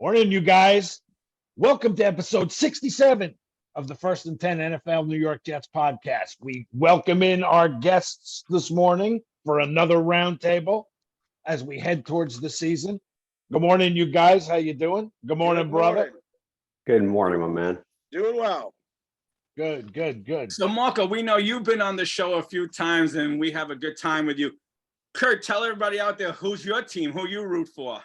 Morning, you guys. Welcome to episode 67 of the First and 10 NFL New York Jets podcast. We welcome in our guests this morning for another roundtable as we head towards the season. Good morning, you guys. How you doing? Good morning, brother. Good morning, my man. Doing well. Good. So, Marco, we know you've been on the show a few times, and we have a good time with you. Kurt, tell everybody out there who's your team, who you root for.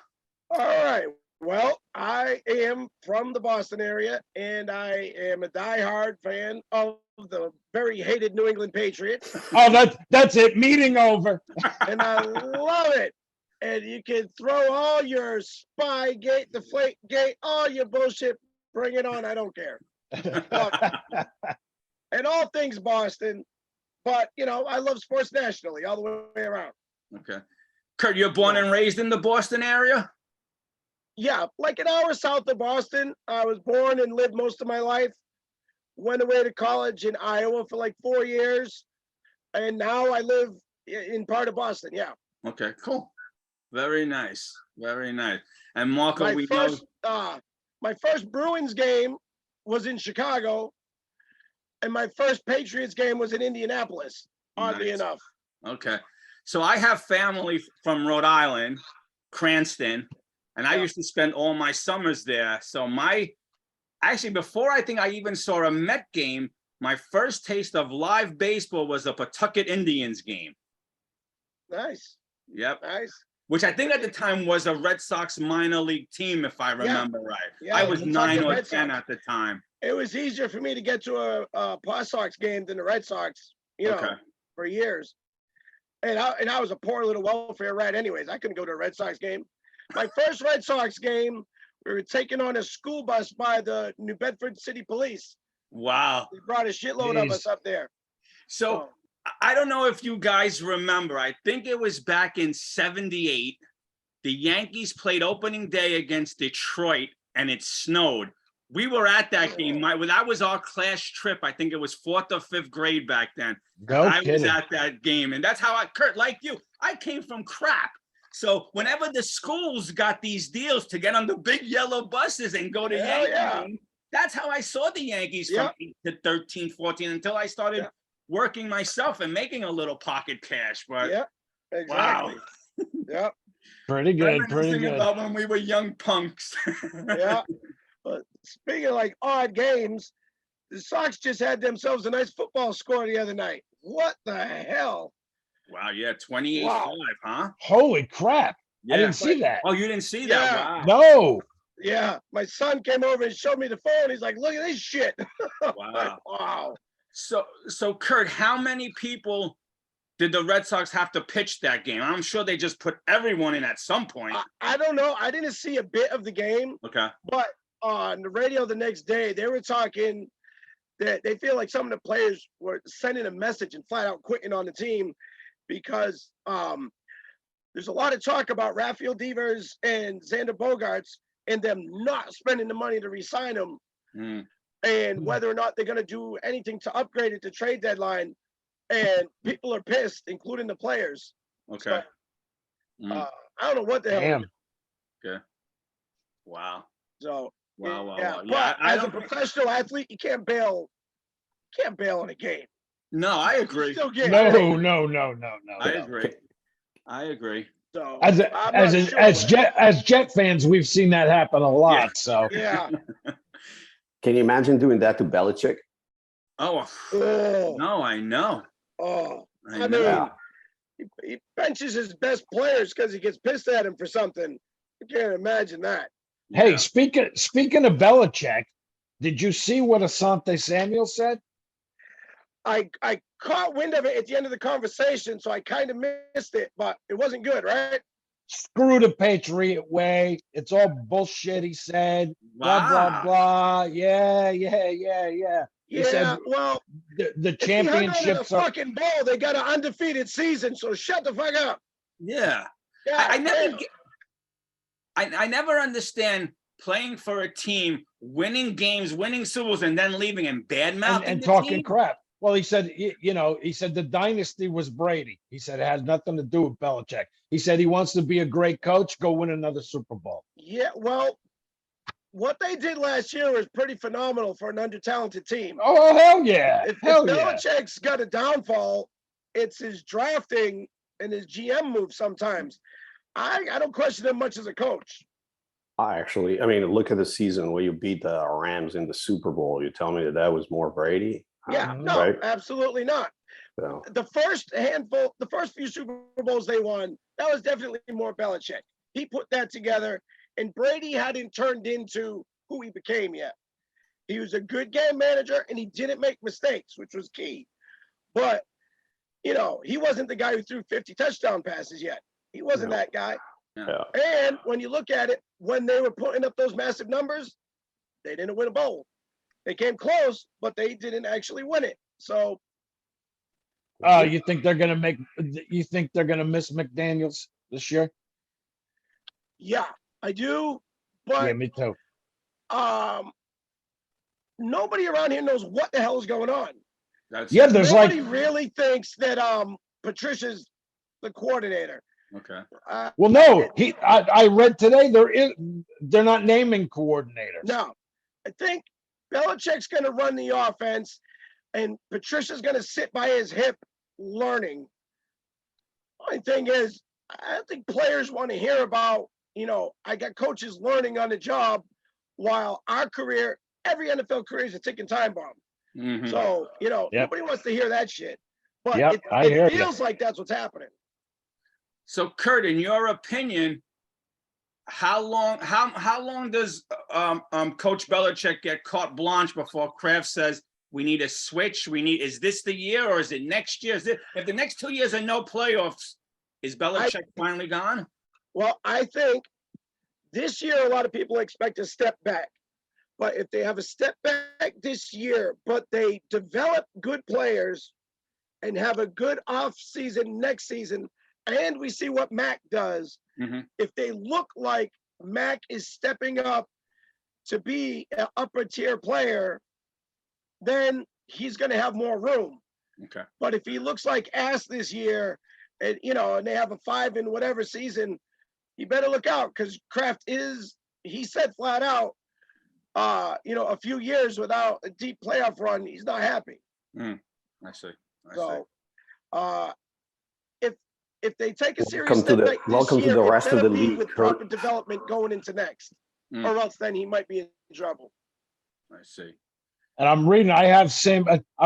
All right. Well, I am from the Boston area, and I am a diehard fan of the very hated New England Patriots. Oh, that's it. Meeting over. And I love it. And you can throw all your spy gate, deflate gate, all your bullshit. Bring it on. I don't care. And all things Boston. But, I love sports nationally all the way around. Okay. Kurt, you're born and raised in the Boston area? Yeah, like an hour south of Boston. I was born and lived most of my life. Went away to college in Iowa for like 4 years. And now I live in part of Boston. Yeah. Okay, cool. Very nice. Very nice. And Marco, my first Bruins game was in Chicago. And my first Patriots game was in Indianapolis, oddly enough. Okay. So I have family from Rhode Island, Cranston. And I used to spend all my summers there. So before I think I even saw a Met game, my first taste of live baseball was a Pawtucket Indians game. Nice. Yep. Nice. Which I think at the time was a Red Sox minor league team, if I remember right. Yeah, I was 9 or 10 Sox. at the time. It was easier for me to get to a Paw Sox game than the Red Sox, for years. And I was a poor little welfare rat anyways. I couldn't go to a Red Sox game. My first Red Sox game, we were taken on a school bus by the New Bedford City Police. Wow. They brought a shitload of us up there. So I don't know if you guys remember. I think it was back in 78. The Yankees played opening day against Detroit, and it snowed. We were at that game. That was our class trip. I think it was 4th or 5th grade back then. I was at that game. And that's how Kurt, like you, I came from crap. So whenever the schools got these deals to get on the big yellow buses and go to Yankee game, that's how I saw the Yankees from 8 to 13, 14 until I started working myself and making a little pocket cash. But exactly. Wow. Yeah. Pretty good. About when we were young punks. Yeah. But speaking of like odd games, the Sox just had themselves a nice football score the other night. What the hell? Wow, yeah, 28-5, huh? Holy crap. Yeah. I didn't see that. Oh, you didn't see that? Yeah. Wow. No. Yeah, my son came over and showed me the phone. He's like, look at this shit. Wow. Wow. So Kurt, how many people did the Red Sox have to pitch that game? I'm sure they just put everyone in at some point. I don't know. I didn't see a bit of the game. Okay. But on the radio the next day, they were talking that they feel like some of the players were sending a message and flat out quitting on the team because there's a lot of talk about Rafael Devers and Xander Bogaerts and them not spending the money to re-sign them and whether or not they're going to do anything to upgrade it to trade deadline. And people are pissed, including the players. Okay. So, I don't know what the hell. Damn. Okay. Wow. So Wow. Yeah, Yeah, but as a professional athlete, you can't bail on a game. No, I agree. No. I agree. So as Jet fans, we've seen that happen a lot. Yeah. So yeah. Can you imagine doing that to Belichick? Oh, no, I know. Oh, I know. mean, he benches his best players because he gets pissed at him for something. I can't imagine that. Hey, speaking of Belichick, did you see what Asante Samuel said? I caught wind of it at the end of the conversation, so I kind of missed it, but it wasn't good, right? Screw the Patriot way. It's all bullshit, he said. Blah, blah, blah. Yeah. He said, well, the championships are fucking ball. They got an undefeated season, so shut the fuck up. Yeah. I never understand playing for a team, winning games, winning Super Bowls, and then leaving and bad-mouthing and the talking team. crap. Well, he said, he said the dynasty was Brady. He said it has nothing to do with Belichick. He said he wants to be a great coach, go win another Super Bowl. Yeah, well, what they did last year was pretty phenomenal for an under-talented team. Oh, hell yeah. If Hell yeah. Belichick's got a downfall, it's his drafting and his GM move sometimes. I don't question him much as a coach. I mean, look at the season where you beat the Rams in the Super Bowl. You tell me that was more Brady? Yeah, no, Right? absolutely not. So, The first few Super Bowls they won, that was definitely more Belichick. He put that together, and Brady hadn't turned into who he became yet. He was a good game manager, and he didn't make mistakes, which was key. But, he wasn't the guy who threw 50 touchdown passes yet. He wasn't that guy. yeah. And when you look at it, when they were putting up those massive numbers, they didn't win a bowl. They came close, but they didn't actually win it. So, You think they're gonna miss McDaniels this year? yeah, I do. Yeah, But me too. nobody around here knows what the hell is going on. Yeah, there's like Nobody really thinks that Patricia's the coordinator. Okay. well, no, I read today they're not naming coordinators. No, I think Belichick's going to run the offense, and Patricia's going to sit by his hip learning. Only thing is, I don't think players want to hear about, I got coaches learning on the job, while our career, every NFL career is a ticking time bomb. Mhm. So, nobody wants to hear that shit. But Yep, I hear it you. feels like that's what's happening. So, Kurt, in your opinion, how long does Coach Belichick get carte blanche before Kraft says we need a switch? Is this the year, or is it next year? If the next 2 years are no playoffs, is Belichick finally gone? Well, I think this year a lot of people expect a step back. But if they have a step back this year, but they develop good players and have a good off season next season, and we see what Mac does, if they look like Mac is stepping up to be an upper tier player, then he's going to have more room. Okay. But if he looks like ass this year, and and they have a 5 in whatever season, you better look out, because Kraft he said flat out, a few years without a deep playoff run, he's not happy. I see. So, if they take a serious Welcome to step the- back this welcome to year, the it's rest of gonna the be league, with Kurt. proper development going into next, or else then he might be in trouble. I see. And I'm reading, I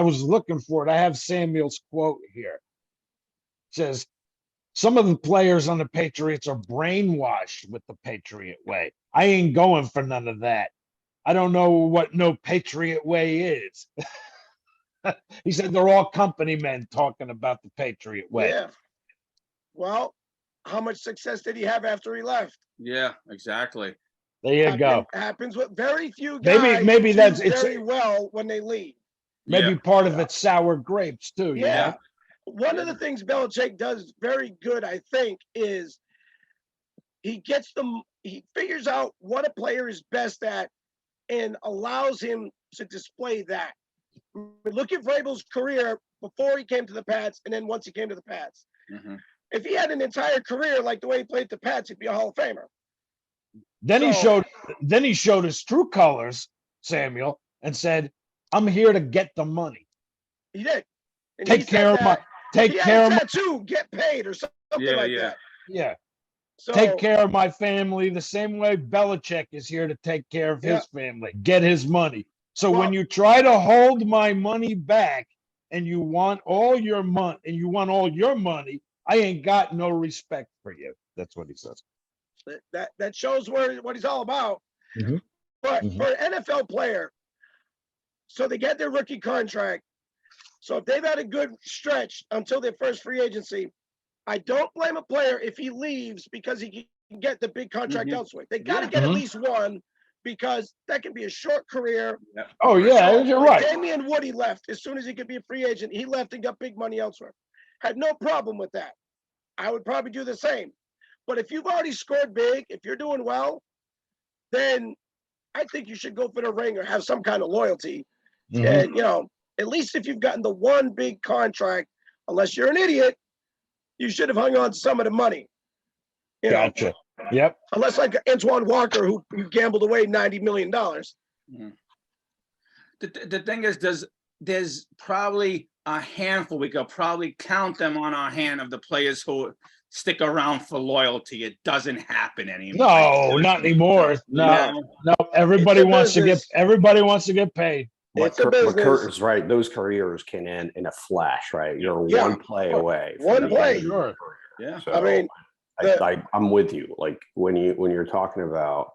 was looking for it. I have Samuel's quote here. It says, some of the players on the Patriots are brainwashed with the Patriot way. I ain't going for none of that. I don't know what no Patriot way is. He said they're all company men talking about the Patriot way. Yeah. Well, how much success did he have after he left? Yeah, exactly. There you go. Happens with very few guys. Maybe do that's very well when they leave. Maybe part of it's sour grapes too. Yeah. You know? One of the things Belichick does very good, I think, is he figures out what a player is best at and allows him to display that. Look at Vrabel's career before he came to the Pats, and then once he came to the Pats. If he had an entire career like the way he played the Pats, he'd be a Hall of Famer. Then he showed his true colors, Samuel, and said, "I'm here to get the money. He did. And Take care of my tattoo, get paid, or something that. Yeah. So, Take care of my family the same way Belichick is here to take care of his family, get his money. So when you try to hold my money back and you want all your money, I ain't got no respect for you." That's what he says. that shows what he's all about. But for an NFL player, so they get their rookie contract. So if they've had a good stretch until their first free agency, I don't blame a player if he leaves because he can get the big contract elsewhere. They got to get at least one, because that can be a short career. Oh yeah, you're right. Damian Woody left as soon as he could be a free agent. He left and got big money elsewhere. Had no problem with that. I would probably do the same. But if you've already scored big, if you're doing well, then I think you should go for the ring or have some kind of loyalty. And at least if you've gotten the one big contract, unless you're an idiot, you should have hung on to some of the money. Gotcha. Yep. Unless like Antoine Walker, who you gambled away $90 million. The thing is, there's probably a handful, we could probably count them on our hand, of the players who stick around for loyalty. It doesn't happen anymore. No, not anymore. No, Yeah. no. Everybody It's a wants to get. business. Everybody wants to get paid. It's a But business. Kurt is right. Those careers can end in a flash, right? You're Yeah. one play away. from One the play. end of your Sure. career. Yeah. So, I mean, I'm with you. Like when you're talking about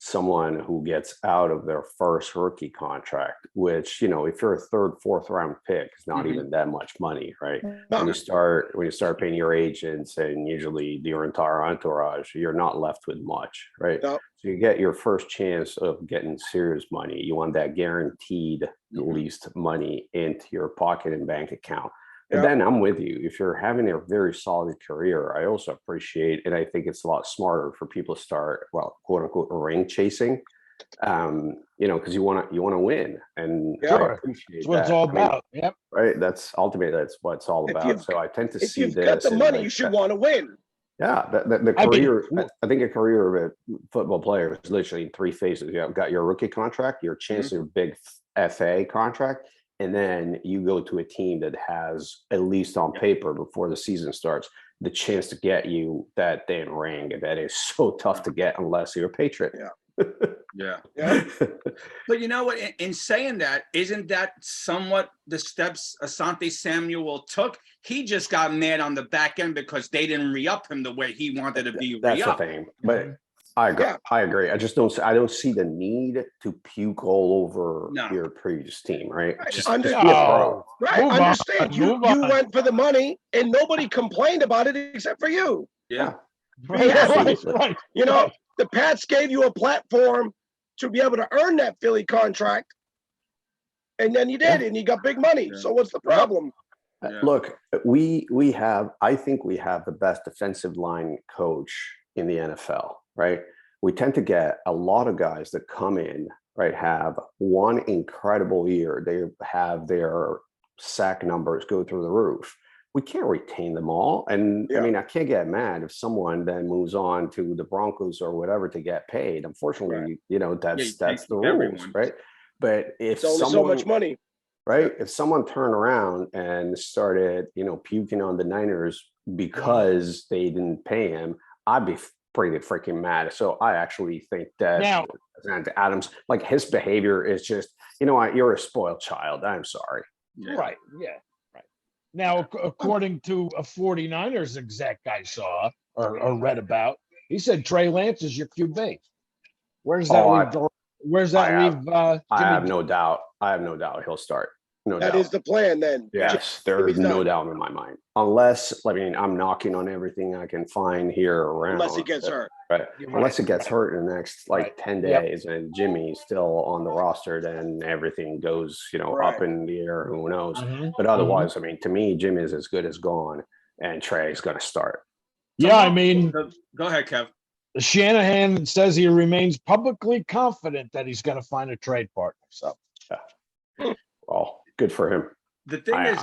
someone who gets out of their first rookie contract, which, if you're a third, fourth round pick, it's not Mhm. even that much money, right? no, When you start paying your agents and usually your entire entourage, you're not left with much, right? No. So you get your first chance of getting serious money. You want that guaranteed Mhm. least money into your pocket and bank account. But Yeah. then I'm with you. If you're having a very solid career, I also appreciate, and I think it's a lot smarter for people to start, well, quote unquote, ring chasing, because you want to win, and Yeah. I Sure. appreciate That's what it's that. all I mean, about. Yep. right? That's ultimately that's what it's all If about. you've- So I tend to if see you've this got the as money, like you should that- want to win. Yeah, the I mean, career. I think a career of a football player is literally in three phases. You've got your rookie contract, your chance of your big FA contract, and then you go to a team that has, at least on paper, before the season starts, the chance to get you that damn ring. And that is so tough to get unless you're a Patriot. Yeah. Yeah. But you know what? In saying that, isn't that somewhat the steps Asante Samuel took? He just got mad on the back end because they didn't re-up him the way he wanted to be That's the re-up. thing. But I agree. Yeah. I agree. I don't see the need to puke all over No. your previous team, right? Right. Just Under- be a pro. Right. Move on, Understand. You move on. went for the money and nobody complained about it except for you. Yeah. Right. Absolutely. Right. You know, Right. the Pats gave you a platform to be able to earn that Philly contract. And then you did, and you got big money. Yeah. So what's the problem? Yeah. Look, I think we have the best defensive line coach in the NFL, right? We tend to get a lot of guys that come in, right, have one incredible year. They have their sack numbers go through the roof. We can't retain them all. And I Yeah. mean, I can't get mad if someone then moves on to the Broncos or whatever to get paid. Unfortunately, that's can't the keep rules, everyone. right? But if It's only so much money. right? If someone turned around and started, puking on the Niners because they didn't pay him, I'd be pretty freaking mad. So I actually think that Now- Adams, like his behavior is just, you know what, you're a spoiled child. I'm sorry. Yeah. Right. Yeah. Right. Now, according to a 49ers exec I saw or read about, he said Trey Lance is your QB. Where's that Oh, leave? Where's that I leave? I Jimmy have no doubt. He'll start. No That doubt. is the plan then. Yes, there's Jimmy's no done. doubt in my mind. Unless, I'm knocking on everything I can find here around. Unless he gets hurt. Right. You're Unless right. it gets hurt in the next Right. 10 Yep. days and Jimmy's still on the roster, then everything goes, Right. up in the air. Who knows? Mhm. But otherwise, to me, Jimmy is as good as gone, and Trey's going to start. Yeah, I mean, Go ahead, Kev. Shanahan says he remains publicly confident that he's going to find a trade partner. So, Well, good for him. The thing is,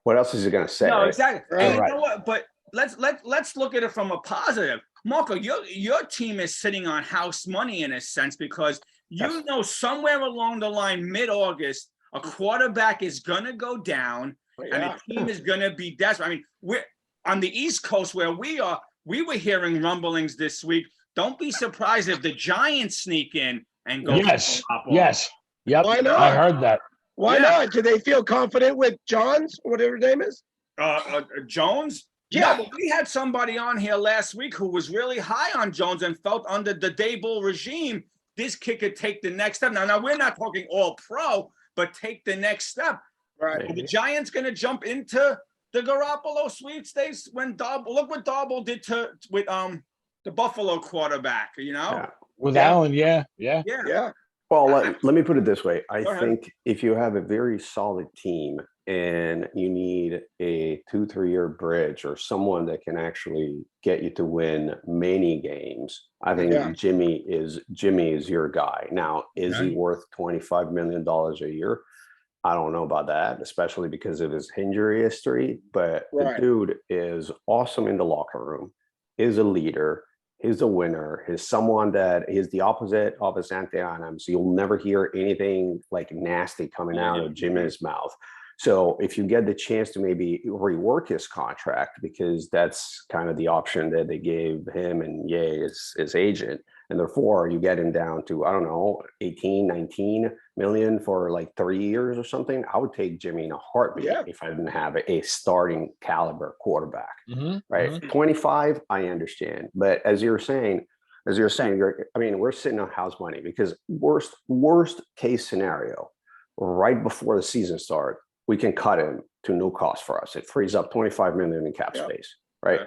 What else is he going to say? no, right? exactly. Right. And you know what? But let's look at it from a positive. Marco, your team is sitting on house money in a sense because Yes. somewhere along the line, mid-August, a quarterback is gonna go down and Yeah. the team is gonna be desperate. I mean, we're on the East Coast where we are. We were hearing rumblings this week. Don't be surprised if the Giants sneak in and go. yes. for Garoppolo. Yes. Yep. Why not? I heard that. Why Yeah. not? Do they feel confident with Johns, whatever his name is? Jones? Yeah. No, but we had somebody on here last week who was really high on Jones and felt under the Daboll regime, this kid could take the next step. Now we're not talking all pro, but take the next step. Right. Are the Giants going to jump into the Garoppolo sweepstakes when look what Darnold did with the Buffalo quarterback, Yeah. With Yeah. Allen, yeah. Yeah. Yeah. Well, let me put it this way. I Go ahead. think if you have a very solid team and you need a 2-3 year bridge or someone that can actually get you to win many games, I think Yeah. Jimmy is your guy. Now, is he Okay. worth $25 million a year? I don't know about that, especially because of his injury history, but Right. the dude is awesome in the locker room. is a leader. He's a winner. He's someone that is the opposite of a Santillana. So you'll never hear anything like nasty coming out of Jimmy's mouth. So if you get the chance to maybe rework his contract, because that's kind of the option that they gave him and Ye, his agent, and therefore you get him down to, I don't know, 18, 19 million for like 3 years or something, I would take Jimmy in a heartbeat if I didn't have a starting caliber quarterback, right? 25, I understand. But as you're saying, I mean, we're sitting on house money because worst case scenario, right before the season starts, we can cut him to no cost for us. It frees up 25 million in cap space, right?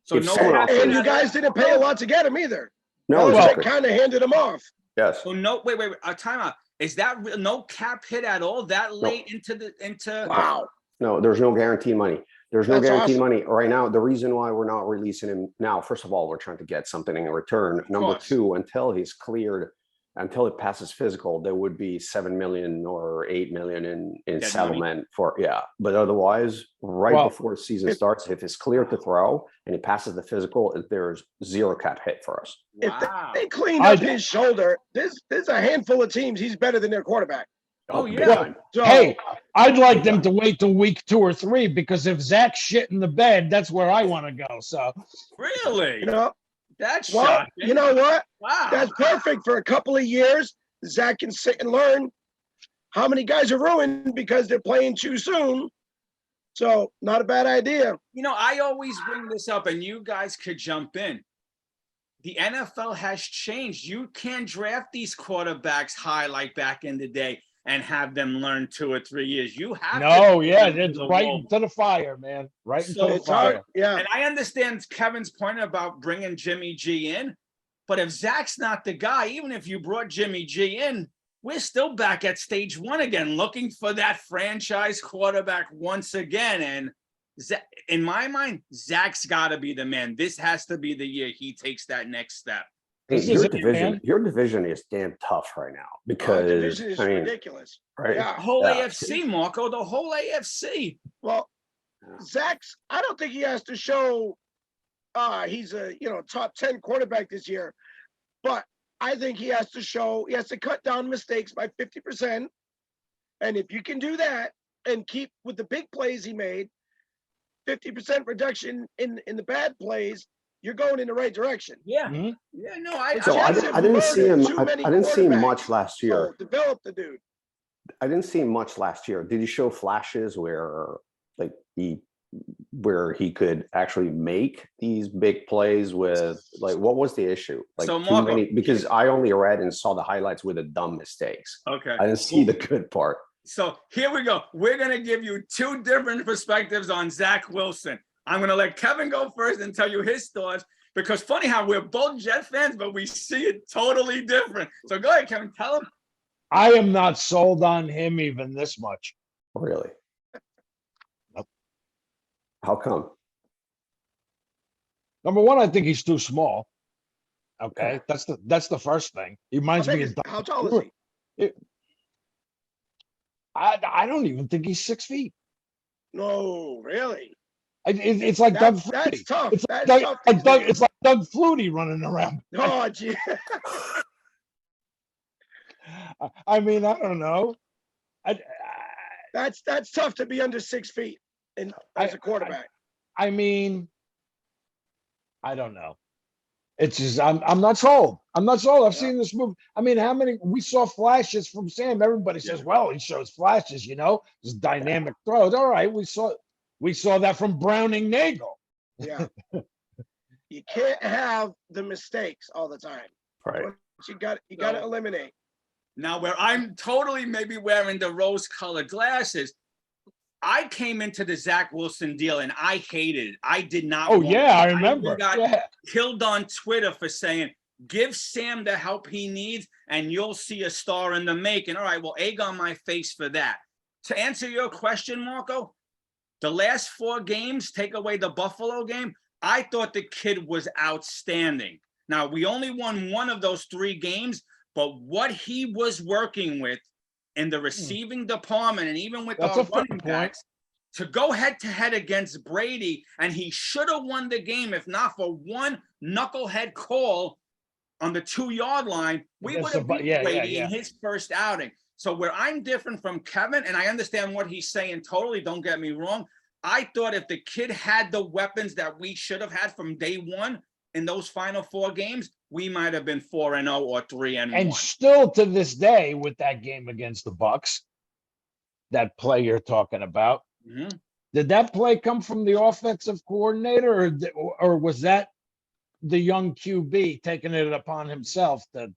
So If no, And you guys didn't pay a lot to get him either. No, Belichick exactly. kind of handed him off. Yes. So no, wait, time out. Is that no cap hit at all that late into? Wow. No, there's no guaranteed money. There's no That's guaranteed awesome. money right now. The reason why we're not releasing him now, first of all, we're trying to get something in return. Number two, until he's cleared, until it passes physical, there would be 7 million or 8 million in settlement for, but otherwise, before the season starts, if it's cleared to throw and he passes the physical, there's zero cap hit for us. If they cleaned up his shoulder, there's a handful of teams he's better than their quarterback. Oh big yeah. time. So, Hey, I'd like them to wait till week 2 or 3, because if Zach's shit in the bed, that's where I want to go. So Really? you know, That's well, shocking. you know what? Wow. That's perfect for a couple of years. Zach can sit and learn how many guys are ruined because they're playing too soon. So not a bad idea. You know, I always bring this up, and you guys could jump in. The NFL has changed. You can't draft these quarterbacks high like back in the day and have them learn 2 or 3 years. You have it's right into the fire, man. Right into the It's fire. hard. Yeah. And I understand Kevin's point about bringing Jimmy G in, but if Zach's not the guy, even if you brought Jimmy G in, we're still back at stage 1 again, looking for that franchise quarterback once again. And in my mind, Zach's got to be the man. This has to be the year he takes that next step. Hey, This is your division is damn tough right now because division is ridiculous. right? Yeah. The whole AFC, Marco, the whole AFC. Well, Zach's, I don't think he has to show he's a top 10 quarterback this year, but I think he has to cut down mistakes by 50%. And if you can do that and keep with the big plays he made, 50% reduction in the bad plays, you're going in the right direction. Yeah. Mhm. Yeah, no, I didn't see him. I didn't see him much last year. So develop the dude. I didn't see him much last year. Did he show flashes where he could actually make these big plays with, like, what was the issue? Like, So, too Marco, many, because I only read and saw the highlights with the dumb mistakes. Okay. I didn't see the good part. So here we go. We're going to give you 2 different perspectives on Zach Wilson. I'm going to let Kevin go first and tell you his thoughts, because funny how we're both Jet fans, but we see it totally different. So go ahead, Kevin, tell him. I am not sold on him even this much. Really? Nope. How come? Number one, I think he's too small. Okay, that's the first thing. He reminds me of. How tall is he? I don't even think he's 6 feet. No, really. It's like Doug Flutie. That's tough. It's That's like tough. it's like Doug Flutie running around. Oh, gee. I mean, I don't know. That's tough to be under 6 feet as a quarterback. I mean, I don't know. It's just I'm not sold. I'm not sold. I've seen this movie. I mean, how many we saw flashes from Sam? Everybody says, well, he shows flashes, just dynamic throws. All right, we saw that from Browning Nagel. Yeah. You can't have the mistakes all the time. Right. You got to eliminate. Now, where I'm totally maybe wearing the rose-colored glasses, I came into the Zach Wilson deal and I hated it. I did not. Oh, yeah, I remember. I got killed on Twitter for saying, give Sam the help he needs and you'll see a star in the making. All right, well, egg on my face for that. To answer your question, Marco, the last 4 games, take away the Buffalo game, I thought the kid was outstanding. Now, we only won 1 of those 3 games, but what he was working with in the receiving department and even with the running backs, to go head to head against Brady, and he should have won the game if not for one knucklehead call on the 2-yard line. We would have beat Brady in his first outing. So where I'm different from Kevin, and I understand what he's saying totally, don't get me wrong. I thought if the kid had the weapons that we should have had from day one in those final 4 games, we might have been 4-0 or 3-1. And still to this day, with that game against the Bucks, that play you're talking about, did that play come from the offensive coordinator, or was that the young QB taking it upon himself to?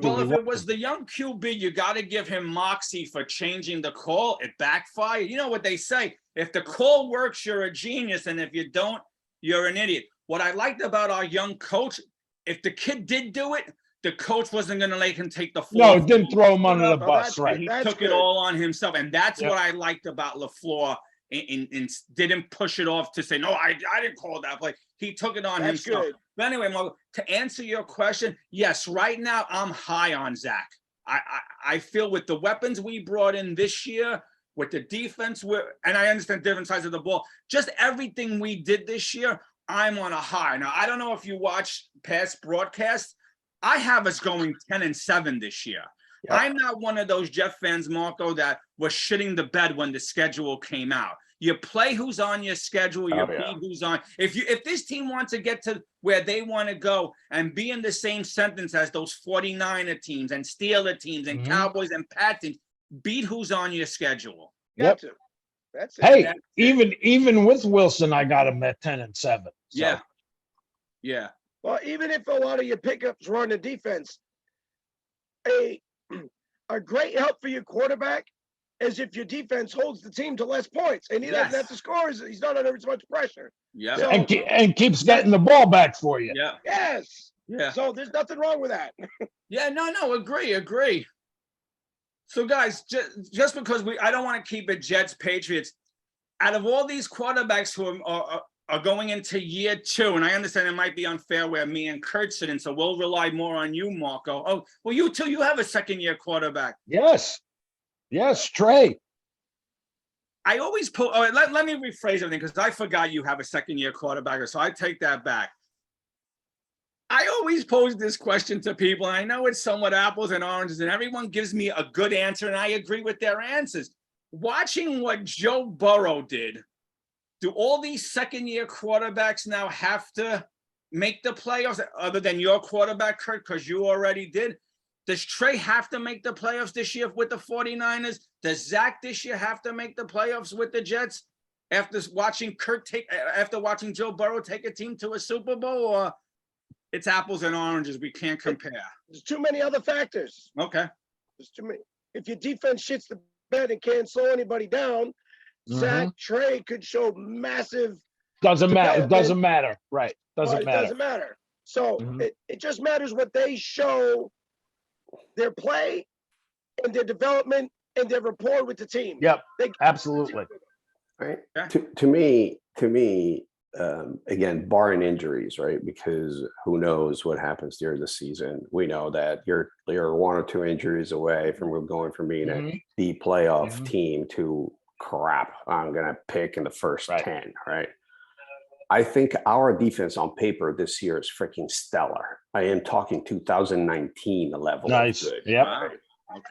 Well, if it was the young QB, you got to give him moxie for changing the call. It backfired. You know what they say? If the call works, you're a genius, and if you don't, you're an idiot. What I liked about our young coach, if the kid did do it, the coach wasn't going to let him take the floor. No, didn't throw him under the bus, right? He took it all on himself, and that's what I liked about LaFleur. And didn't push it off to say, no, I didn't call that play. He took it on himself. Good. But anyway, Mo, to answer your question, yes, right now I'm high on Zach. I feel with the weapons we brought in this year, with the defense, and I understand different sides of the ball, just everything we did this year, I'm on a high. Now, I don't know if you watched past broadcasts. I have us going 10-7 this year. Yep. I'm not one of those Jeff fans, Marco, that was shitting the bed when the schedule came out. You play who's on your schedule, you beat who's on. If this team wants to get to where they want to go and be in the same sentence as those 49er teams and Steeler teams and Cowboys and Pat teams, beat who's on your schedule. Yep. That's it. Hey, even with Wilson, I got him at 10-7. So. Yeah. Yeah. Well, even if a lot of your pickups were on the defense, a great help for your quarterback is if your defense holds the team to less points and he doesn't have to score. He's not under as much pressure. Yeah. So, and keeps getting the ball back for you. Yeah. Yes. Yeah. So there's nothing wrong with that. Yeah. No. Agree. So guys, just because I don't want to keep it Jets Patriots. Out of all these quarterbacks who are going into year 2, and I understand it might be unfair where me and Kurt sit in, so we'll rely more on you, Marco. Oh, well, you too, you have a second-year quarterback. Yes, Trey. I always let me rephrase everything because I forgot you have a second-year quarterback, so I take that back. I always pose this question to people, and I know it's somewhat apples and oranges, and everyone gives me a good answer, and I agree with their answers. Watching what Joe Burrow did, do all these second-year quarterbacks now have to make the playoffs other than your quarterback, Kurt, because you already did? Does Trey have to make the playoffs this year with the 49ers? Does Zach this year have to make the playoffs with the Jets after watching Joe Burrow take a team to a Super Bowl? Or it's apples and oranges, we can't compare? There's too many other factors. Okay. There's too many. If your defense shits the bed and can't slow anybody down, Zach, Trey could show massive. Doesn't matter. It doesn't matter. Right. Doesn't matter. It doesn't matter. So it just matters what they show, their play and their development and their rapport with the team. Yep. Absolutely. Right. Yeah. To me, again, barring injuries, right? Because who knows what happens during the season. We know that you're 1 or 2 injuries away from going from being the playoff team to crap, I'm going to pick in the first 10, right? I think our defense on paper this year is freaking stellar. I am talking 2019 level. Nice. Good, yep. Right?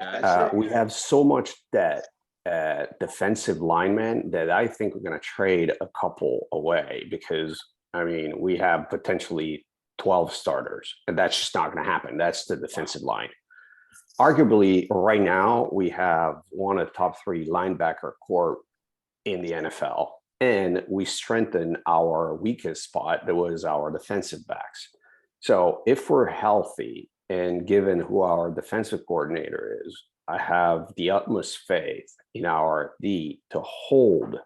Okay. We have so much debt at defensive linemen that I think we're going to trade a couple away because, I mean, we have potentially 12 starters, and that's just not going to happen. That's the defensive line. Arguably, right now, we have one of the top 3 linebacker corps in the NFL, and we strengthened our weakest spot that was our defensive backs. So if we're healthy, and given who our defensive coordinator is, I have the utmost faith in our D to hold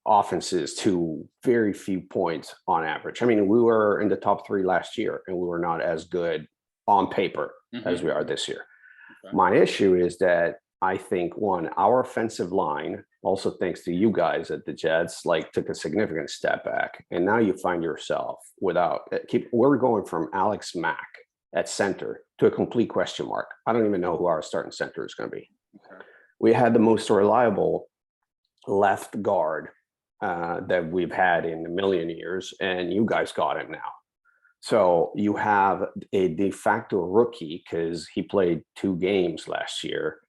offenses to very few points on average. I mean, we were in the top 3 last year, and we were not as good on paper as we are this year. Okay. My issue is that I think, one, our offensive line, also thanks to you guys at the Jets, took a significant step back. And now you find yourself we're going from Alex Mack at center to a complete question mark. I don't even know who our starting center is going to be. Okay. We had the most reliable left guard that we've had in a million years, and you guys got him now. So you have a de facto rookie because he played 2 games last year,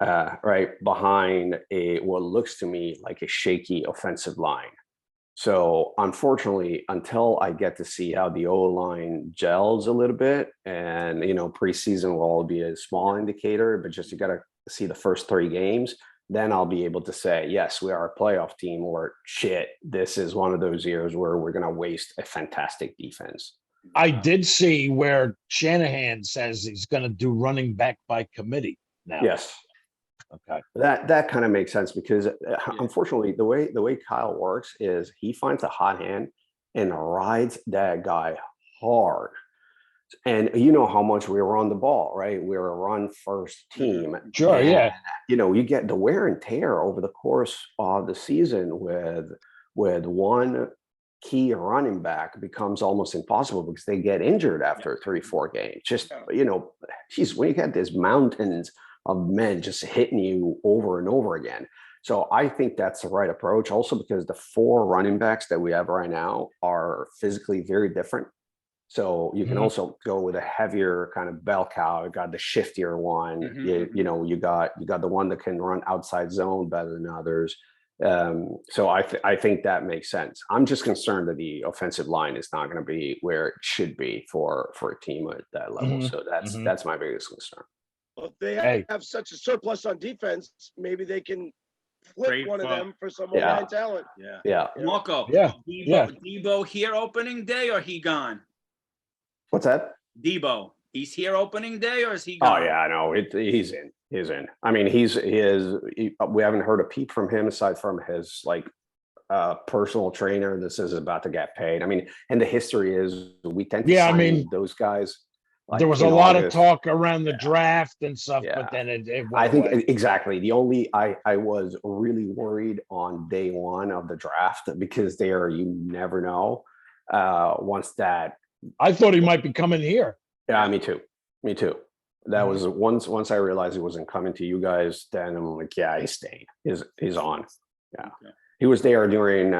right behind what looks to me like a shaky offensive line. So unfortunately, until I get to see how the O-line gels a little bit, and preseason will be a small indicator, but just you got to see the first 3 games, then I'll be able to say, yes, we are a playoff team, or shit, this is one of those years where we're going to waste a fantastic defense. I did see where Shanahan says he's going to do running back by committee now. Yes. Okay. That kind of makes sense because unfortunately, the way Kyle works is he finds a hot hand and rides that guy hard. And you know how much we run the ball, right? We're a run first team. Sure, and, yeah. You get the wear and tear over the course of the season with one key running back becomes almost impossible because they get injured after 3-4 games. Just, geez, when you got these mountains of men just hitting you over and over again. So I think that's the right approach. Also, because the 4 running backs that we have right now are physically very different. So you can also go with a heavier kind of bell cow. You got the shiftier one. You got the one that can run outside zone better than others. So I think that makes sense. I'm just concerned that the offensive line is not going to be where it should be for a team at that level. So that's my biggest concern. Well, if they have such a surplus on defense, maybe they can flip Great one of fuck. them for some more nine talent. Yeah. Marco, Yeah. Debo here opening day, or he gone? What's that? Debo, he's here opening day, or is he Oh gone? yeah, no, he's in. He's in. I mean, we haven't heard a peep from him aside from his personal trainer. This is about to get paid. I mean, and the history is we tend to sign those guys. There was a lot of talk around the draft and stuff, but then it went I think away. exactly. The only I was really worried on day 1 of the draft because you never know. Once that, I thought he might be coming here. Yeah, me too. That was once I realized he wasn't coming to you guys, then I'm like, yeah, he's staying. He's on. Yeah. Okay. He was there during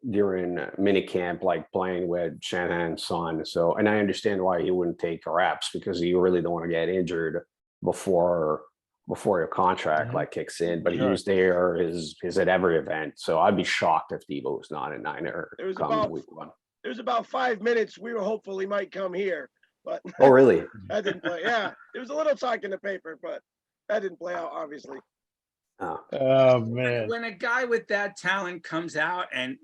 minicamp, like playing with Shanahan's son. So, and I understand why he wouldn't take reps because you really don't want to get injured before your contract kicks in. But he was there, is at every event. So I'd be shocked if Debo was not a Niner come week 1. There was about 5 minutes we were hopeful he might come here, but oh really? That didn't play. Yeah, there was a little talk in the paper, but that didn't play out, obviously. Oh man! When a guy with that talent comes out and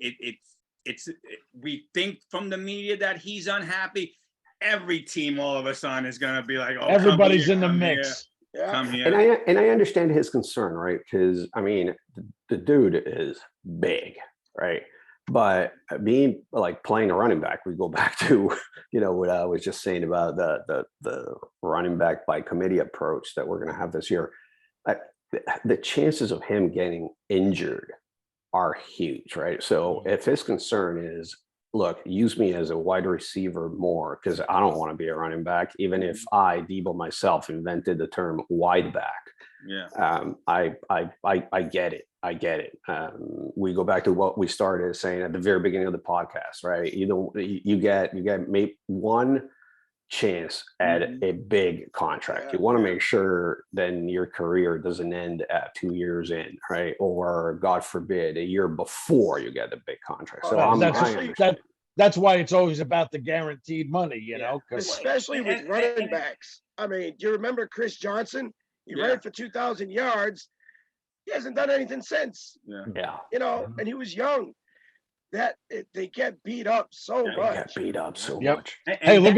we think from the media that he's unhappy, every team all of a sudden is going to be like, oh, everybody's in the mix. Yeah. Come here. And I understand his concern, right? Because I mean, the dude is big, right? But being playing a running back, we go back to what I was just saying about the running back by committee approach that we're going to have this year. The chances of him getting injured are huge, right? So if his concern is, look, use me as a wide receiver more because I don't want to be a running back, even if I, Debo myself, invented the term wide back. Yeah. I get it. We go back to what we started saying at the very beginning of the podcast, right? You get maybe one chance at a big contract. You want to make sure then your career doesn't end at 2 years in, right? Or God forbid, a year before you get a big contract. So that's why it's always about the guaranteed money, especially with running backs. I mean, do you remember Chris Johnson? He ran for 2,000 yards. He hasn't done anything since. Yeah. And he was young. They get beat up so much. Get beat up so much. Hey, look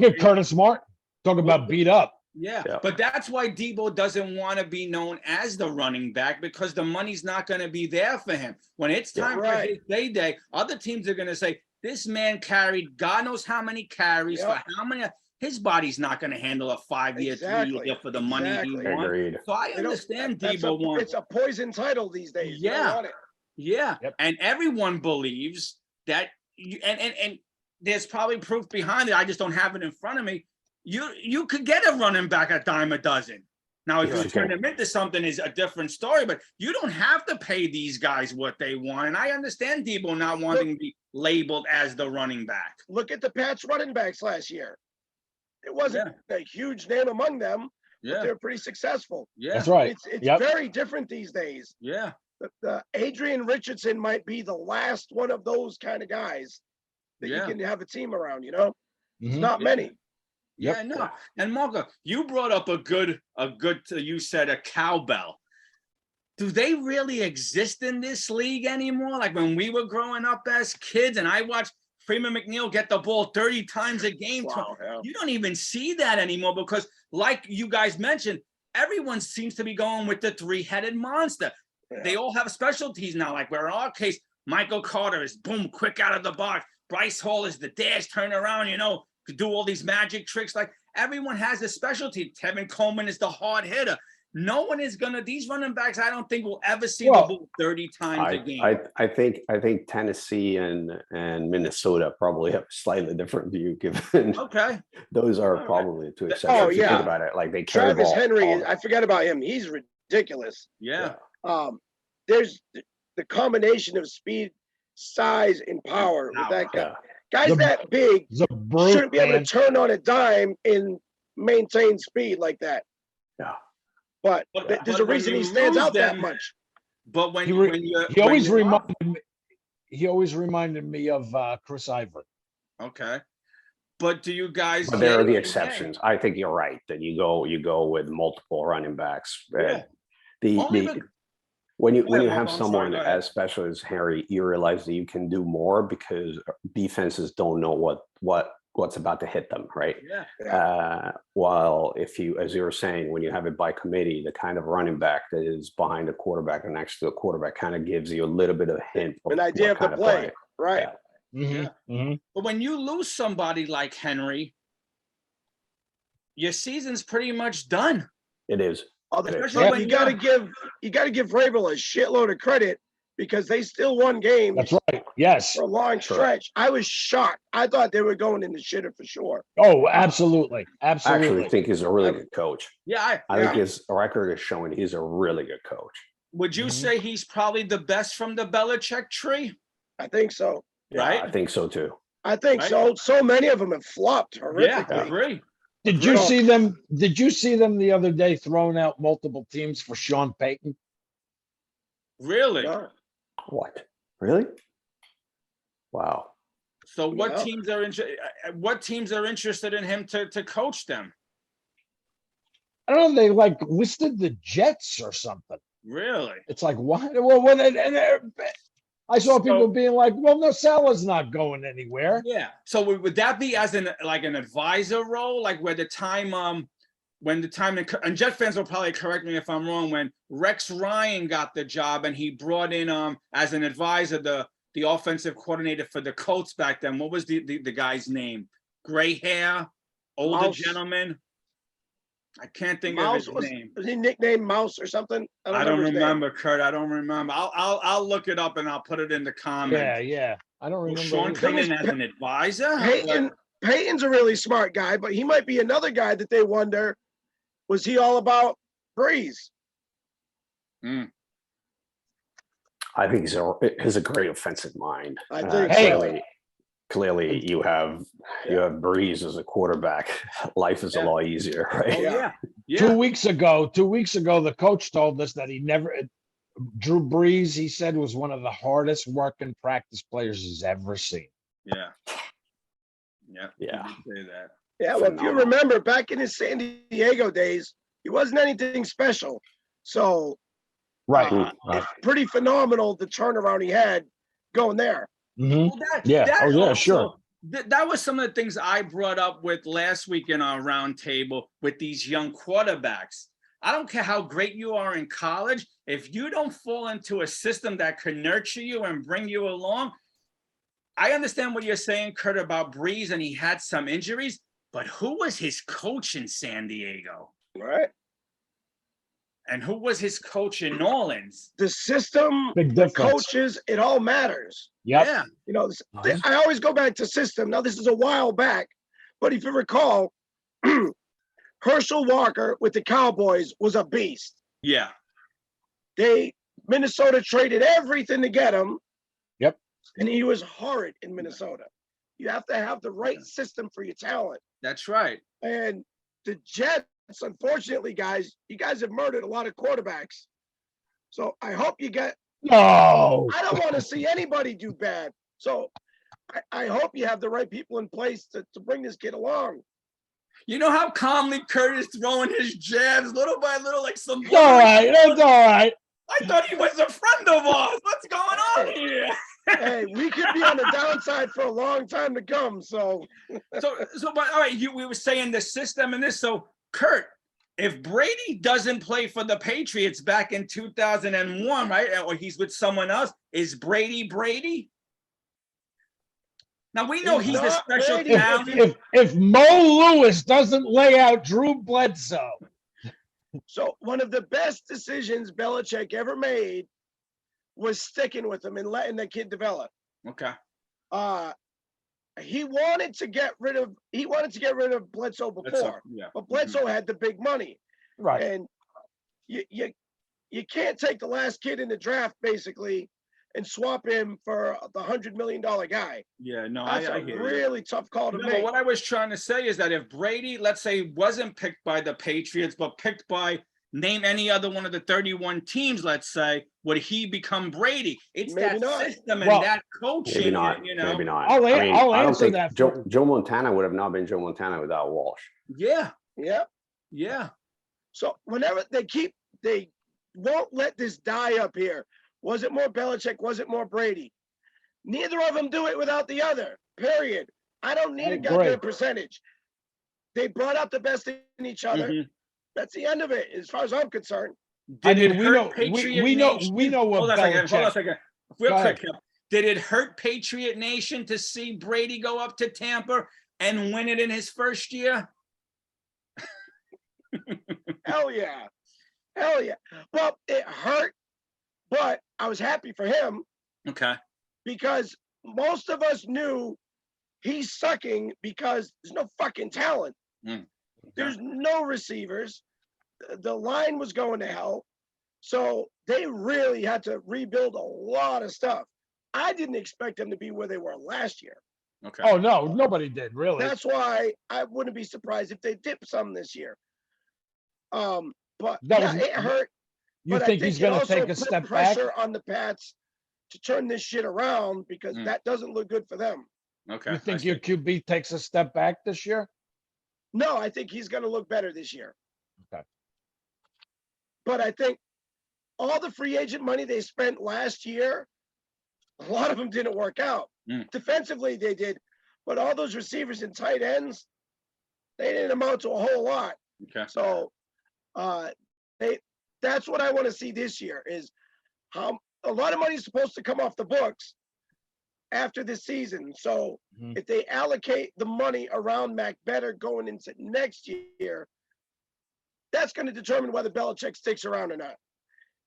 at Curtis Martin. Talk about beat up. Yeah, but that's why Debo doesn't want to be known as the running back because the money's not going to be there for him. When it's time for his day, other teams are going to say, this man carried God knows how many carries for how many. His body's not going to handle a 5-year, 3-year deal for the money he wants. Agreed. So I understand Debo wants. It's a poison title these days. Yeah. And everyone believes that and there's probably proof behind it. I just don't have it in front of me. You could get a running back a dime a dozen. Now, if you Sure. turn them into something is a different story, but you don't have to pay these guys what they want. And I understand Debo not wanting to be labeled as the running back. Look at the Pats running backs last year. It wasn't a huge name among them, but they're pretty successful. That's right. It's Yep. very different these days. Yeah. The Adrian Richardson might be the last one of those kind of guys that you can have a team around, It's Mhm. not many. Yep. Yeah, no. And Marco, you brought up you said a cowbell. Do they really exist in this league anymore? Like when we were growing up as kids and I watched Freeman McNeil get the ball 30 times a game. Wow, yeah. You don't even see that anymore because like you guys mentioned, everyone seems to be going with the three-headed monster. Yeah. They all have specialties now. Like where in our case, Michael Carter is boom, quick out of the box. Bryce Hall is the dash, turn around, to do all these magic tricks. Like everyone has a specialty. Tevin Coleman is the hard hitter. No one is these running backs, I don't think will ever see the ball 30 times a game. I think Tennessee and Minnesota probably have a slightly different view given those are probably two exceptions. Oh, If you yeah. think about it, like they carry Travis the ball Henry, all- I forgot about him. He's ridiculous. Yeah. There's the combination of speed, size, and power with that guy. yeah. Guys The- that big He's a brute, shouldn't be able man. to turn on a dime and maintain speed like that. Yeah. But But- there's but a when reason you he stands lose out that them- much. But when He always reminded me. He always reminded me of Chris Ivory. Okay. But do you guys? But there are the yeah. exceptions. I think you're right that you go with multiple running backs. Yeah. Only When you Go ahead, have Mark, I'm someone sorry, go ahead. as special as Harry, you realize that you can do more because defenses don't know what's about to hit them, right? Yeah. While if you, as you were saying, when you have it by committee, the kind of running back that is behind the quarterback and next to the quarterback kind of gives you a little bit of a hint of An idea what of the kind play, right? Yeah. Mhm. But when you lose somebody like Henry, your season's pretty much done. It is. Especially But when you got to give Vrabel a shitload of credit because they still won games That's right. Yes. for a long stretch. I was shocked. I thought they were going in the shitter for sure. Oh, absolutely. I actually Absolutely. think he's a really good coach. Yeah. I think his record is showing he's a really good coach. Would you say he's probably the best from the Belichick tree? I think so. Right. I think so too. I think Right. so. So many of them have flopped Yeah, horrifically. I agree. Did you Real- see them? Did you see them the other day throwing out multiple teams for Sean Payton? Really? No. What? Really? Wow. So what Yeah. teams are interested in him to coach them? I don't know. They like listed the Jets or something. Really? It's like what? Well, I saw people being like, "Well, no, Salah's not going anywhere." Yeah. So would that be as an advisor role, like when the time and Jet fans will probably correct me if I'm wrong, when Rex Ryan got the job and he brought in as an advisor the offensive coordinator for the Colts back then. What was the guy's name? Gray hair, older Mouse. gentleman. I can't think Mouse of his name. was he nicknamed Mouse or something? I don't his name. remember, Kurt. I don't remember. I'll look it up and I'll put it in the comments. Yeah. I don't Will remember. Sean either. come in as an advisor? Peyton's a really smart guy, but he might be another guy that they wonder, was he all about Breeze? I think he's a great offensive mind. I think so. Clearly you have Breeze as a quarterback. Life is a lot easier, right? Oh, yeah. 2 weeks ago, the coach told us that Drew Brees, he said, was one of the hardest working practice players he's ever seen. Yeah. Yeah. You can say that. Yeah, well, if you remember back in his San Diego days, he wasn't anything special. So Right. it's pretty phenomenal the turnaround he had going there. Mhm. Well, that Yeah, sure. That was some of the things I brought up with last week in our roundtable with these young quarterbacks. I don't care how great you are in college. If you don't fall into a system that can nurture you and bring you along, I understand what you're saying, Kurt, about Breeze, and he had some injuries, but who was his coach in San Diego? Right. And who was his coach in New Orleans? The system, Big the difference. coaches, it all matters. Yep. Yeah. You know, I always go back to system. Now, this is a while back, but if you recall, Herschel Walker with the Cowboys was a beast. Yeah. Minnesota traded everything to get him. Yep. And he was horrid in Minnesota. You have to have the right system for your talent. That's right. And the Jets, unfortunately, guys, you guys have murdered a lot of quarterbacks. So I hope you get. No. I don't want to see anybody do bad. So I hope you have the right people in place to bring this kid along. You know how calmly Kurt is throwing his jabs little by little, like some. It's all right. It's all right. I thought he was a friend of ours. What's going on here? Hey, we could be on the downside for a long time to come. So But all right, we were saying the system and this. So, Kurt, if Brady doesn't play for the Patriots back in 2001, right, or he's with someone else, is Brady? Now we know he's a special Brady. talent. If Mo Lewis doesn't lay out Drew Bledsoe. So one of the best decisions Belichick ever made was sticking with him and letting the kid develop. Okay. He wanted to get rid of Bledsoe before, Yeah. but Bledsoe had the big money, Right. and you can't take the last kid in the draft basically and swap him for the $100 million guy. Yeah, no, That's I a hear you. really tough call to No, make. but what I was trying to say is that if Brady, let's say, wasn't picked by the Patriots, but picked by name any other one of the 31 teams, let's say, would he become Brady? It's Maybe that not. system and Well, that coaching. Maybe not. You know? Maybe not. I'll I mean, I'll I don't answer think that Joe Montana would have not been Joe Montana without Walsh. Yeah, Yeah. So whenever they won't let this die up here. Was it more Belichick? Was it more Brady? Neither of them do it without the other. Period. I don't need a goddamn percentage. They brought out the best in each other. Mhm. That's the end of it, as far as I'm concerned. Did it we hurt know Patriot we know Nation? we know what Hold on a second. Belichick. Real Go quick, ahead. Kev. Did it hurt Patriot Nation to see Brady go up to Tampa and win it in his first year? Hell yeah. Hell yeah. Well, it hurt, but I was happy for him Okay. because most of us knew he's sucking because there's no fucking talent. Okay. There's no receivers. The line was going to hell. So they really had to rebuild a lot of stuff. I didn't expect them to be where they were last year. Okay. Oh no, nobody did really. That's why I wouldn't be surprised if they dip some this year. But it hurt. You But think I he's it going to also take a put step back? pressure on the Pats to turn this shit around because that doesn't look good for them. Okay. You think your QB takes a step back this year? No, I think he's going to look better this year. Okay. But I think all the free agent money they spent last year, a lot of them didn't work out. Defensively, they did. But all those receivers and tight ends, they didn't amount to a whole lot. Okay. So that's what I want to see this year is how a lot of money is supposed to come off the books after this season. So if they allocate the money around Mac better going into next year, that's going to determine whether Belichick sticks around or not.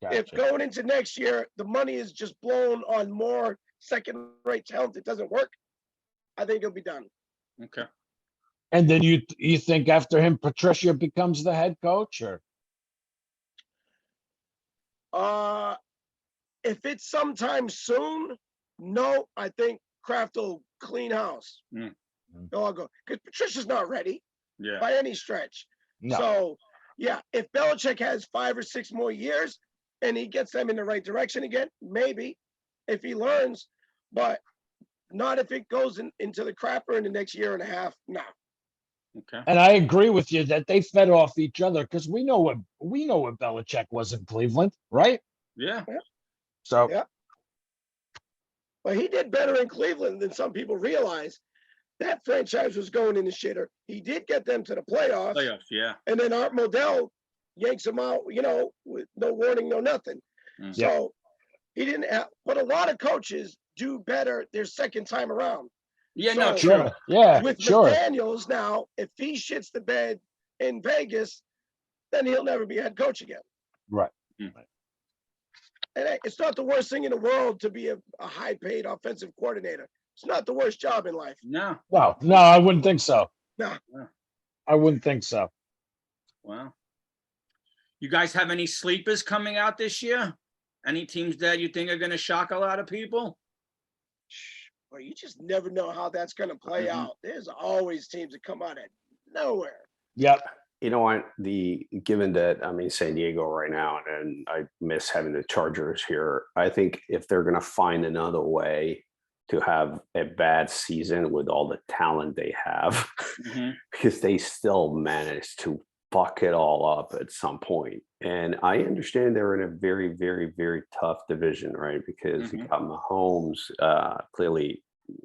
Gotcha. If going into next year, the money is just blown on more second-rate talent that doesn't work, I think he'll be done. Okay. And then you think after him, Patricia becomes the head coach, or? If it's sometime soon, no, I think Kraft will clean house. They'll all go because Patricia's not ready by any stretch. No. So, yeah, if Belichick has 5 or 6 more years and he gets them in the right direction again, maybe if he learns, but not if it goes into the crapper in the next year and a half. No. Okay. And I agree with you that they fed off each other because we know what Belichick was in Cleveland, right? Yeah. So yeah. But he did better in Cleveland than some people realize. That franchise was going in the shitter. He did get them to the playoffs. Yeah. And then Art Modell yanks him out, with no warning, no nothing. So he didn't have, but a lot of coaches do better their second time around. Yeah, So, no, true. Yeah, with sure. McDaniels now, if he shits the bed in Vegas, then he'll never be head coach again. Right. And it's not the worst thing in the world to be a high-paid offensive coordinator. It's not the worst job in life. No. No, I wouldn't think so. No. I wouldn't think so. Wow. You guys have any sleepers coming out this year? Any teams that you think are going to shock a lot of people? Well, you just never know how that's going to play out. There's always teams that come out of nowhere. Yep. You know what? Given that I'm in San Diego right now and I miss having the Chargers here, I think if they're going to find another way to have a bad season with all the talent they have, because they still managed to fuck it all up at some point. And I understand they're in a very, very, very tough division, right? Because you got Mahomes, clearly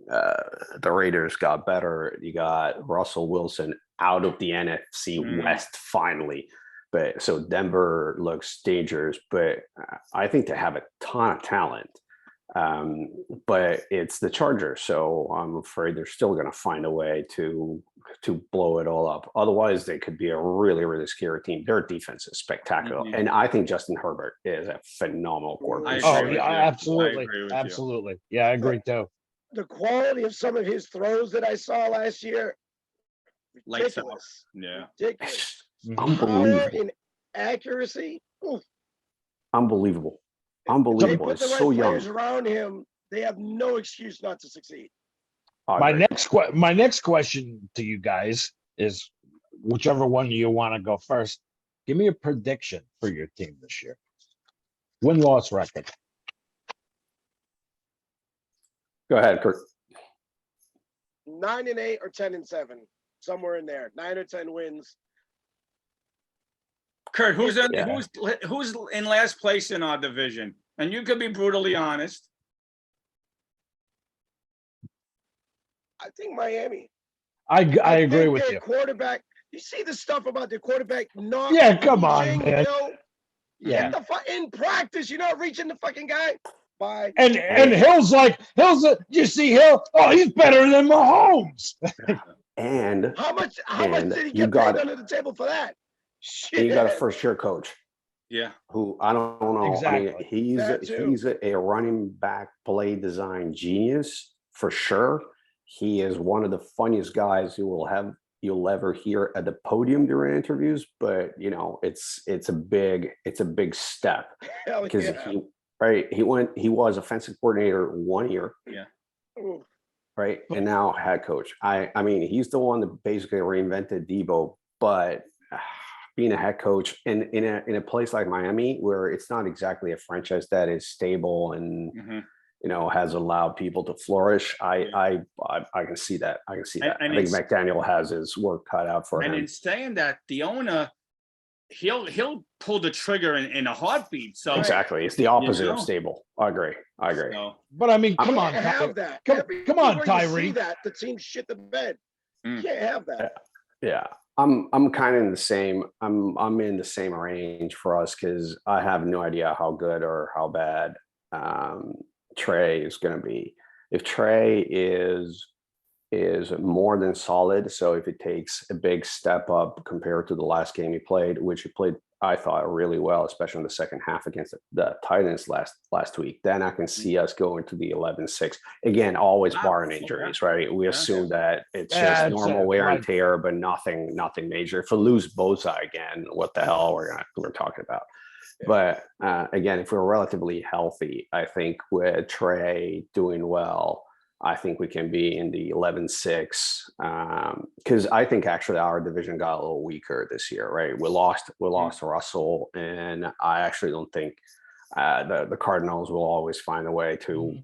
the Raiders got better. You got Russell Wilson out of the NFC West finally. But so Denver looks dangerous, but I think they have a ton of talent. But it's the Chargers, so I'm afraid they're still going to find a way to blow it all up. Otherwise, they could be a really, really scary team. Their defense is spectacular, and I think Justin Herbert is a phenomenal quarterback. Oh yeah, absolutely, absolutely. Yeah, I agree too. The quality of some of his throws that I saw last year, ridiculous. Yeah, Ridiculous. Unbelievable. Power and accuracy. Oof. Unbelievable. They Unbelievable. put the It's right so young. players around him. They have no excuse not to succeed. My next question to you guys is, whichever one you want to go first, give me a prediction for your team this year. Win-loss record. Go ahead, Kurt. 9-8 or 10-7, somewhere in there. 9 or 10 wins. Kurt, who's in last place in our division? And you could be brutally honest. I think Miami. I agree think with their you. Quarterback. You see the stuff about their quarterback not. Yeah, come on, reaching, man. Yeah. In practice, you're not reaching the fucking guy. Bye. And Hill's you see Hill? Oh, he's better than Mahomes. And how much did he get paid under the table for that? Shit. You got a first-year coach. Yeah. Who I don't know. Exactly. I mean, he's a running back play design genius for sure. He is one of the funniest guys you'll ever hear at the podium during interviews. But it's a big step because he was offensive coordinator 1 year. Yeah. Ooh. Right. And now head coach. I mean, he's the one that basically reinvented Debo, but being a head coach in a place like Miami, where it's not exactly a franchise that is stable and has allowed people to flourish, I can see that. I think McDaniel has his work cut out for him. And in saying that, the owner, he'll pull the trigger in a heartbeat. So exactly, it's the opposite of stable. I agree. So, but I mean, come on, have that. Come on, Tyree. That the team shit the bed. You can't have that. Yeah. I'm kind of in the same. I'm in the same range for us because I have no idea how good or how bad Trey is going to be. If Trey is more than solid, so if it takes a big step up compared to the last game he played, which he played, I thought, really well, especially in the second half against the Titans last week, then I can see us going to the 11-6. Again, always barring injuries, right? We assume that it's just normal wear and tear, but nothing major. If we lose Bosa again, what the hell we're talking about? But again, if we're relatively healthy, I think with Trey doing well, I think we can be in the 11-6 because I think actually our division got a little weaker this year, right? We lost Russell, and I actually don't think the Cardinals will always find a way to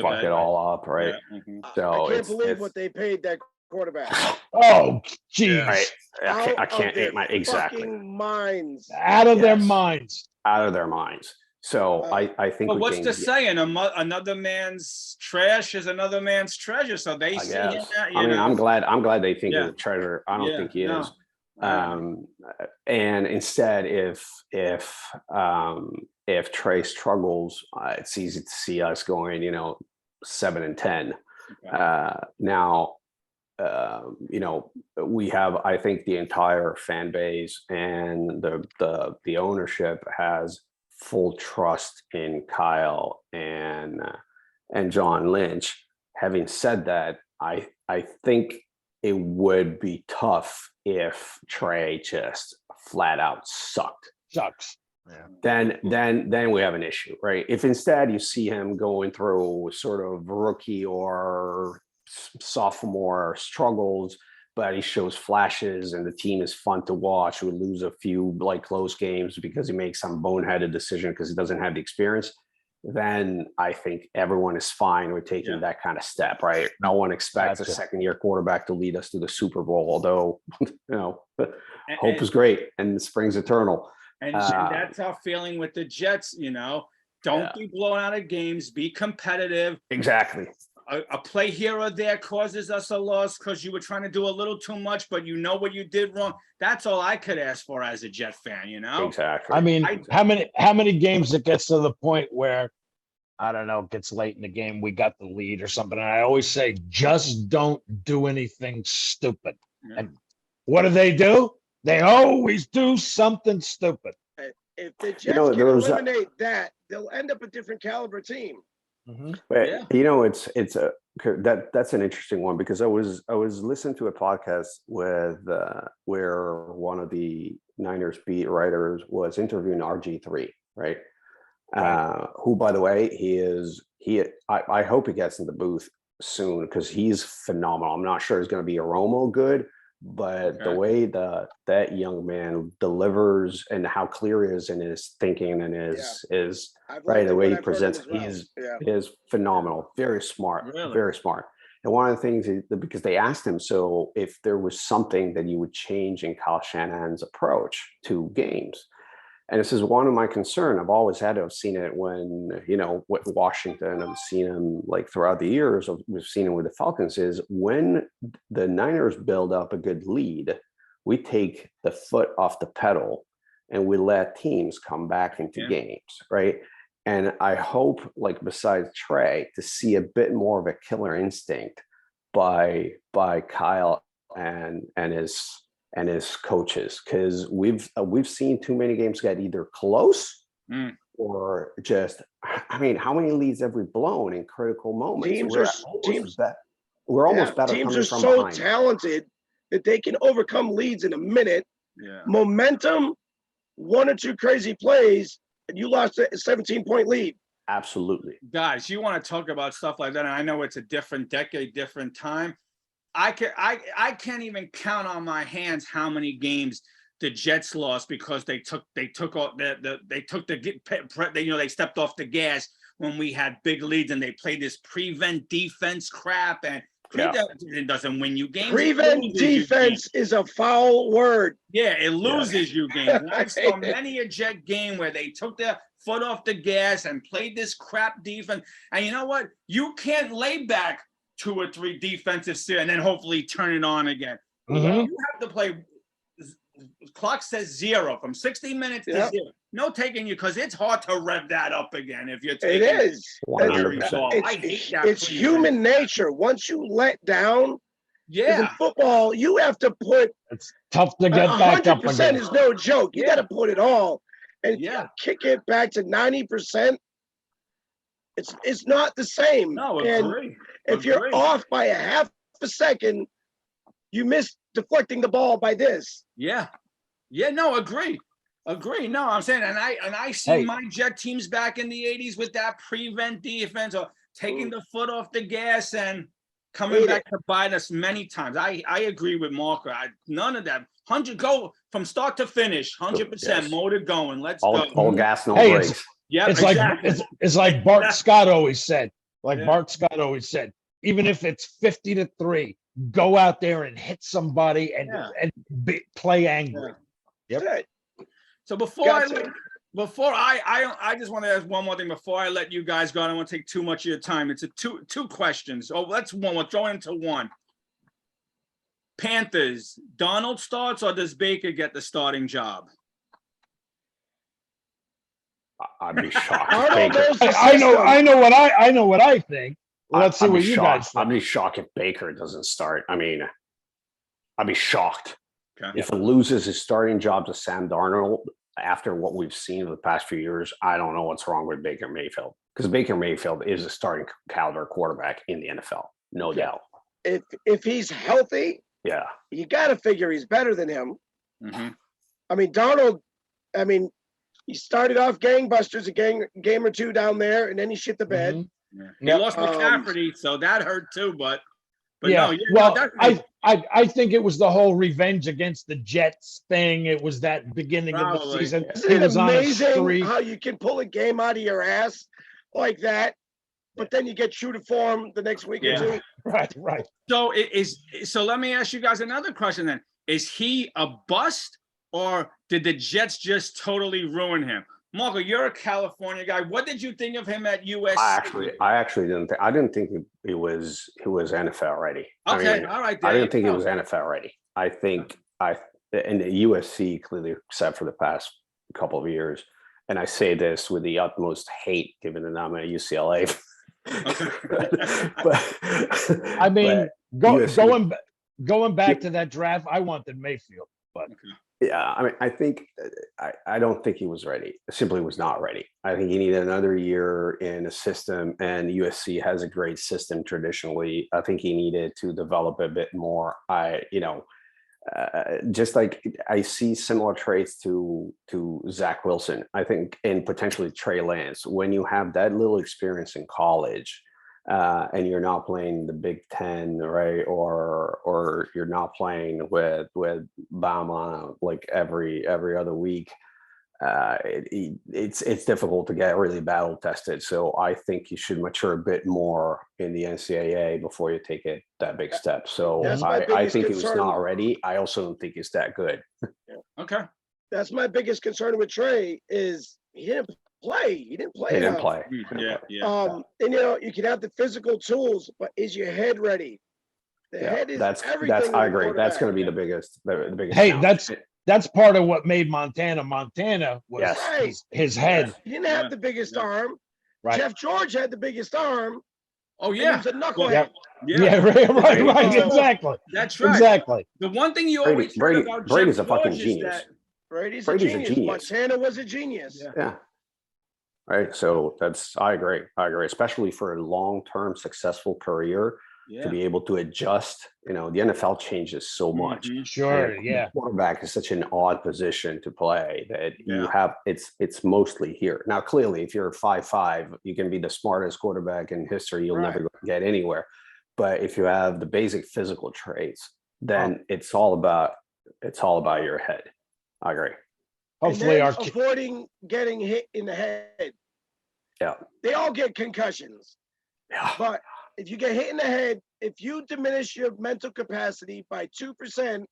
fuck it all up, right? Yeah. So I can't believe what they paid that quarterback. Oh, geez. Right. I can't exactly minds. Out of their minds. Out of their minds. So I think. Well, what's the saying? Another man's trash is another man's treasure. So they see him. I'm glad they think he's a treasure. I don't think he is. And instead, if Trey struggles, it's easy to see us going, 7-10. Okay. Now, we have, I think, the entire fan base and the ownership has full trust in Kyle and John Lynch. Having said that, I think it would be tough if Trey just flat out sucked, Sucks. then we have an issue, right? If instead you see him going through sort of rookie or sophomore struggles, but he shows flashes and the team is fun to watch, we lose a few like close games because he makes some boneheaded decision because he doesn't have the experience, then I think everyone is fine with taking that kind of step, right? No one expects a second-year quarterback to lead us to the Super Bowl, although, hope is great and spring's eternal. And that's our feeling with the Jets, Don't be blown out of games. Be competitive. Exactly. A play here or there causes us a loss because you were trying to do a little too much, but you know what you did wrong. That's all I could ask for as a Jet fan, Exactly. I mean, how many games it gets to the point where, I don't know, it gets late in the game, we got the lead or something. And I always say, just don't do anything stupid. Yeah. And what do? They always do something stupid. If the Jets can eliminate that, they'll end up a different caliber team. Mm-hmm. But that's an interesting one, because I was listening to a podcast with where one of the Niners beat writers was interviewing RG3, right? Who, by the way, I hope he gets in the booth soon because he's phenomenal. I'm not sure he's going to be a Romo good, but the way that young man delivers and how clear he is in his thinking and is right, the way he presents, is phenomenal. Very smart, very smart. And one of the things is because they asked him, so if there was something that you would change in Kyle Shanahan's approach to games. And this is one of my concern. I've always had to have seen it when, with Washington, I've seen him like throughout the years, we've seen it with the Falcons, is when the Niners build up a good lead, we take the foot off the pedal and we let teams come back into games, right? And I hope, like besides Trey, to see a bit more of a killer instinct by Kyle and his coaches, because we've seen too many games get either close or just, I mean, how many leads have we blown in critical moments? We're almost better. Teams are so talented that they can overcome leads in a minute. Yeah. Momentum, one or two crazy plays, and you lost a 17-point lead. Absolutely. Guys, you want to talk about stuff like that, and I know it's a different decade, different time. I can't even count on my hands how many games the Jets lost because they stepped off the gas when we had big leads and they played this prevent defense crap, and it doesn't win you games. Prevent defense is a foul word. Yeah, it loses you games. I saw many a Jet game where they took their foot off the gas and played this crap defense. And you know what? You can't lay back 2 or 3 defensive and then hopefully turn it on again. Mm-hmm. You have to play. Clock says 0 from 60 minutes to 0. No taking you, because it's hard to rev that up again if you're taking it. Is 100%. I hate that. It's human nature. Once you let down, in football, you have to put. It's tough to get back up again. 100% is no joke. You got to put it all and kick it back to 90%. It's not the same. No, agree. If you're off by a half a second, you miss deflecting the ball by this. Yeah. No, agree. No, I'm saying, and I see my Jet teams back in the 80s with that prevent defense or taking the foot off the gas and coming back to bite us many times. I agree with Marco. None of that. 100 go from start to finish. 100% motor going. Let's go. All gas, no brakes. Yeah, it's like Bart Scott always said. Bart Scott always said, even if it's 50-3, go out there and hit somebody and play angry. Yep. So before I just want to ask one more thing before I let you guys go. I don't want to take too much of your time. It's two questions. Oh, that's one. We'll throw into one. Panthers, Donald starts or does Baker get the starting job? I'd be shocked. I know what I think. Let's see what you guys think. I'd be shocked if Baker doesn't start. I mean, I'd be shocked if he loses his starting job to Sam Darnold after what we've seen in the past few years. I don't know what's wrong with Baker Mayfield, because Baker Mayfield is a starting caliber quarterback in the NFL, no doubt. If he's healthy, you got to figure he's better than him. Mm-hmm. I mean, Donald, I mean, he started off gangbusters a game or two down there, and then he shit the bed. Mhm. Yeah. He Yep. lost McCafferty, so that hurt too. But Yeah. no, yeah, Well, no, definitely. I think it was the whole revenge against the Jets thing. It was that beginning of the Probably. season. Isn't He it was on a amazing streak. how you can pull a game out of your ass like that, but then you get true to form the next week Yeah. or two? Right. So let me ask you guys another question then. Is he a bust, or did the Jets just totally ruin him? Marco, you're a California guy. What did you think of him at USC? I actually didn't think he was NFL ready. Okay, I mean, all right. I there didn't you think he go. was NFL ready. I think in the USC clearly, except for the past couple of years, and I say this with the utmost hate, given that I'm at UCLA. but I mean, USC going back to that draft, I wanted Mayfield, but yeah, I mean, I don't think he was ready. Simply was not ready. I think he needed another year in a system, and USC has a great system traditionally. I think he needed to develop a bit more. Just like I see similar traits to Zach Wilson, I think, and potentially Trey Lance. When you have that little experience in college, and you're not playing the Big Ten, right, or you're not playing with Bama like every other week, it's difficult to get really battle tested. So I think you should mature a bit more in the NCAA before you take that big step. So That's my I biggest think he was concern. not ready. I also don't think he's that good. Okay. That's my biggest concern with Trey is he didn't play. He didn't play He didn't enough. play. Yeah. And you can have the physical tools, but is your head ready? The head is everything. I agree. That's going to be the biggest. The biggest. hey, challenge. that's part of what made Montana was Yes. his head. He didn't have the biggest arm. Right. Jeff George had the biggest arm. Oh and he yeah. was a knucklehead. Yeah, right. So, Exactly. That's right. Exactly. The one thing you always heard about Brady's Jeff a fucking George is genius. that Brady's Brady's a a genius. genius. Montana was a genius. Yeah. Right. So I agree, especially for a long-term successful career to be able to adjust. The NFL changes so much. Sure. And Yeah. Quarterback is such an odd position to play that you Yeah. have, it's mostly here. Now, clearly, if you're 5'5", you can be the smartest quarterback in history. You'll never get anywhere. But if you have the basic physical traits, then it's all about your head. I agree. Hopefully our avoiding getting hit in the head. Yeah. They all get concussions. Yeah. But if you get hit in the head, if you diminish your mental capacity by 2%,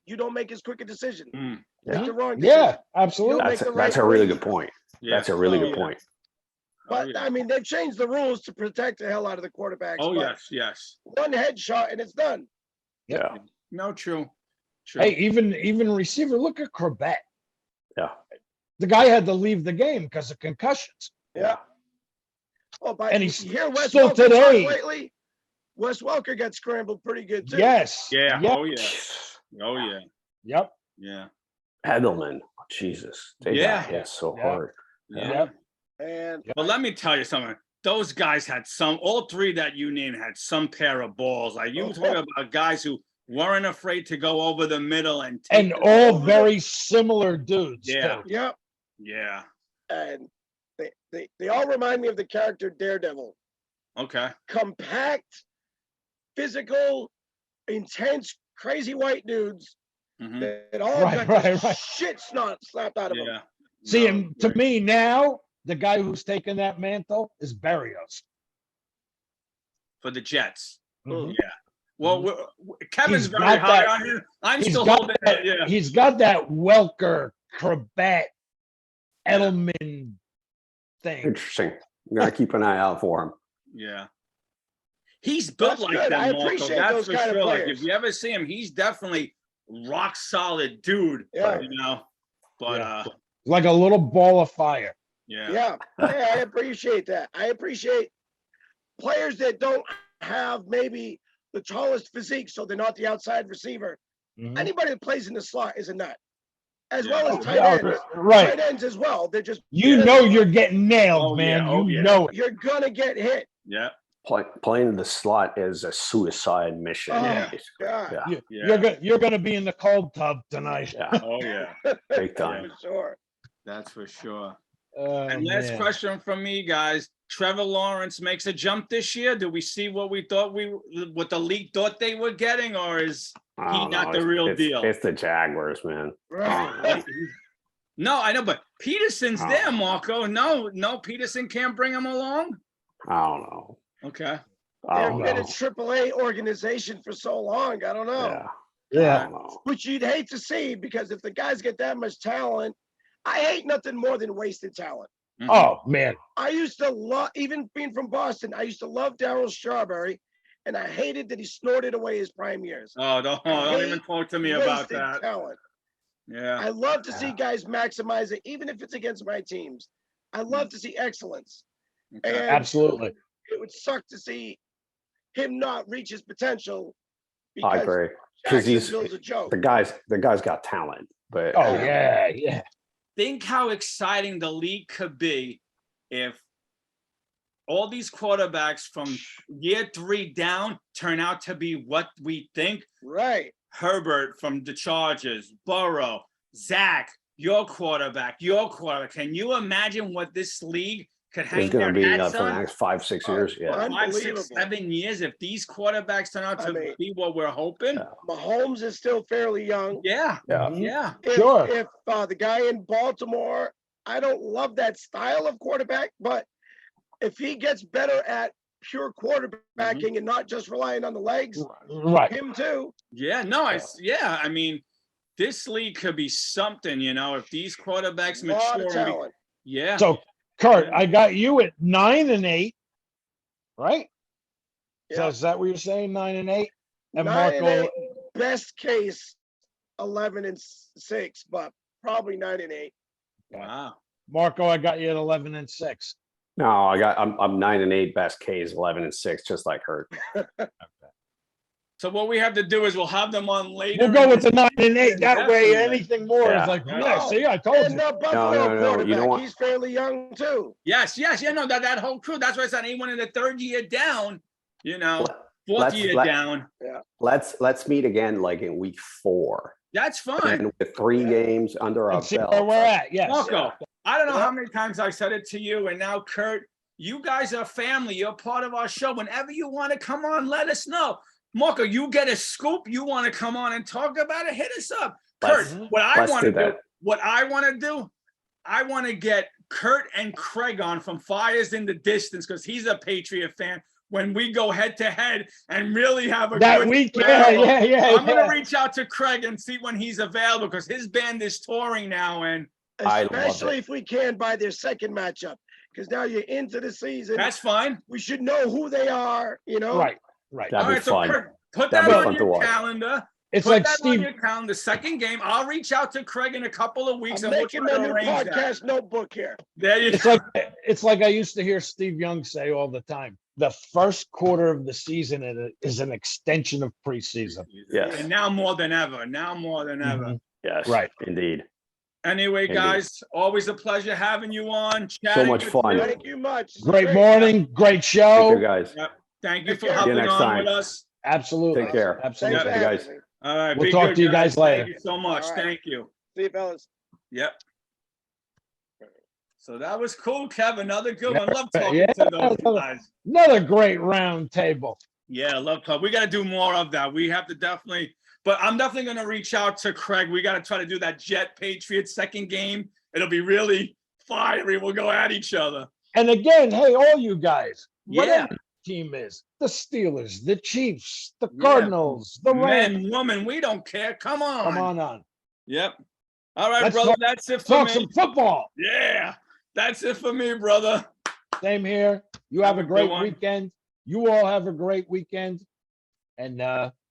you don't make as quick a decision. Make the wrong decision. Yeah, absolutely. That's a really good point. Yeah. That's a really good point. But I mean, they've changed the rules to protect the hell out of the quarterbacks. Oh but yes. one headshot and it's done. Yeah. No, true. Hey, even receiver, look at Corbett. Yeah. The guy had to leave the game because of concussions. Yeah. Oh, but And you he's hear Wes still Welker today. talk lately? Wes Welker got scrambled pretty good too. Yes. Yeah. Yep. Oh yeah. Yep. Yeah. Edelman, Jesus, they got hit so hard. Yep. And But let me tell you something. Those guys had all three that you named had some pair of balls. Like you talk about guys who weren't afraid to go over the middle and all very similar dudes. Yeah. Too. Yep. Yeah. And they all remind me of the character Daredevil. Okay. Compact, physical, intense, crazy white dudes that all got the shit slapped out of them. Yeah. See, and to me now, the guy who's taken that mantle is Berrios. For the Jets. Mhm. Yeah. Well, Kevin's He's very got high that- on him. I'm He's still got holding that, it. Yeah. He's got that Welker, Corbett, Edelman thing. Interesting. I'm gonna keep an eye out for him. Yeah. He's built That's like good. that, I Marco. appreciate That's those for kind of sure. Like players. if you ever see him, he's definitely rock solid dude. Yeah. You know. But Like a little ball of fire. Yeah, I appreciate that. I appreciate players that don't have maybe the tallest physique, so they're not the outside receiver. Mhm. Anybody that plays in the slot is a nut, as Yeah. well as tight Oh, ends. right. Tight ends as well. They're just You know you're getting nailed, Oh, man. yeah. Oh, you yeah. know it. you're gonna get hit. Yeah. playing the slot is a suicide mission. Oh, basically. God. Yeah. You're gonna be in the cold tub tonight. Yeah. Oh, yeah. Big time. For sure. That's for sure. Oh, And last man. question from me, guys. Trevor Lawrence makes a jump this year. Do we see what what the league thought they were getting, or is I he don't not know. the real It's- deal? It's the Jaguars, man. I don't know. No, I know, but Peterson's Oh. there, Marco. No, Peterson can't bring him along. I don't know. Okay. I They've don't been a know. AAA organization for so long. I don't know. Yeah. I Yeah. don't know. Which you'd hate to see, because if the guys get that much talent, I hate nothing more than wasted talent. Mhm. Oh man. I used to love, even being from Boston, I used to love Darryl Strawberry, and I hated that he snorted away his prime years. Oh, don't even talk to me about Wasted that. talent. Yeah. I love to see Yeah. guys maximize it, even if it's against my teams. I love to see excellence. Okay. And Absolutely. it would suck to see him not reach his potential I because agree. Because Jacksonville's a joke. the guy's got talent, but Oh yeah. Think how exciting the league could be if all these quarterbacks from year 3 down turn out to be what we think. Right. Herbert from the Chargers, Burrow, Zach, your quarterback. Can you imagine what this league could hang it's going their to be hats for the on? next 5-6 years. Yeah. 5, 6, Unbelievable. 7 years. If these quarterbacks turn out I to mean- be what we're hoping, Yeah. Mahomes is still fairly young. yeah. Yeah. Yeah. Sure. If the guy in Baltimore, I don't love that style of quarterback, but if he gets better at pure quarterbacking and not just relying on the legs, Right. him too. Yeah, no, I mean, this league could be something, if these quarterbacks A lot of mature. and talent. yeah. So Kurt, I got you at 9-8, right? So Yeah. is that what you're saying? 9-8? And 9-8, best case 11-6, but probably 9-8. Wow. Marco, I got you at 11-6. No, I'm 9-8, best K's 11-6, just like Hurt. So what we have to do is we'll have them on later. We'll go in with the this- 9-8. That way, Definitely. anything more Yeah. is like, Yeah. yeah, see, I told And you. the Buffalo No, you don't quarterback, want- he's fairly young too. Yes, yeah, no, that whole crew. That's why I said anyone in the 3rd year down, fourth year down. Let's meet again like in week 4. That's fine. And with 3 games under our And see belt. where we're at. Yes. Marco, I don't know Yeah. how many times I said it to you, and now Kurt, you guys are family. You're part of our show. Whenever you want to come on, let us know. Marco, you get a scoop. You want to come on and talk about it? Hit us up. Let's- Kurt, what I let's want to do do, that. I want to get Kurt and Craig on from Fires in the Distance because he's a Patriot fan. When we go head to head and really have a That good week, battle. yeah. I'm gonna reach out to Craig and see when he's available because his band is touring now, and I love Especially it. if we can by their second matchup. Because now you're into the season. that's fine. We should know who they are, Right. That'd All be right, so fun. Kurt, put That'd that be on fun to your watch. calendar. It's Put like that on Steve. your calendar. Second game, I'll reach out to Craig in a couple of weeks I'm and we'll making try my to new arrange that. podcast notebook here. There you It's go. like I used to hear Steve Young say all the time. The first quarter of the season is an extension of preseason. Yes. And now more than ever. Mhm. Yes. Right. Indeed. Anyway, Indeed. guys, always a pleasure having you on. So chatting much with fun. you. Thank you much. This is Great morning, great Take show. care, guys. Thank you Take for care. See you hopping next on time. with us. Absolutely. Take care. Thanks Absolutely. for Yeah. having guys. me. All right. We'll be talk good, to you guys later. Thank you so much. All right. Thank you. See you, fellas. Yep. So that was cool, Kev. Another good one. Yeah, Love talking yeah. to those guys. Another great round table. Yeah, love talk. We got to do more of that. We have to definitely, but I'm definitely going to reach out to Craig. We got to try to do that Jet Patriots second game. It'll be really fiery. We'll go at each other. And again, hey, all you guys, whatever Yeah. your team is, the Steelers, the Chiefs, the Yeah. Cardinals, the Rams. Men, woman, we don't care. Come on. Come on. Yep. All right, Let's brother. talk- That's it for Talk me. some football. Yeah. That's it for me, brother. Same here. You Have have a a good great one. weekend. You all have a great weekend. And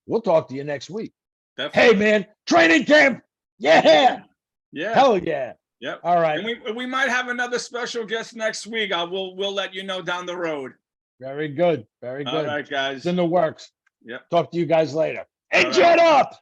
we'll talk to you next week. Definitely. Hey, man, training camp. Yeah. Yeah. Hell yeah. Yep. All right. And we might have another special guest next week. We'll let you know down the road. Very good. Very All good. right, guys. It's in the works. Yep. Talk to you guys later. Hey, All right. Jet up.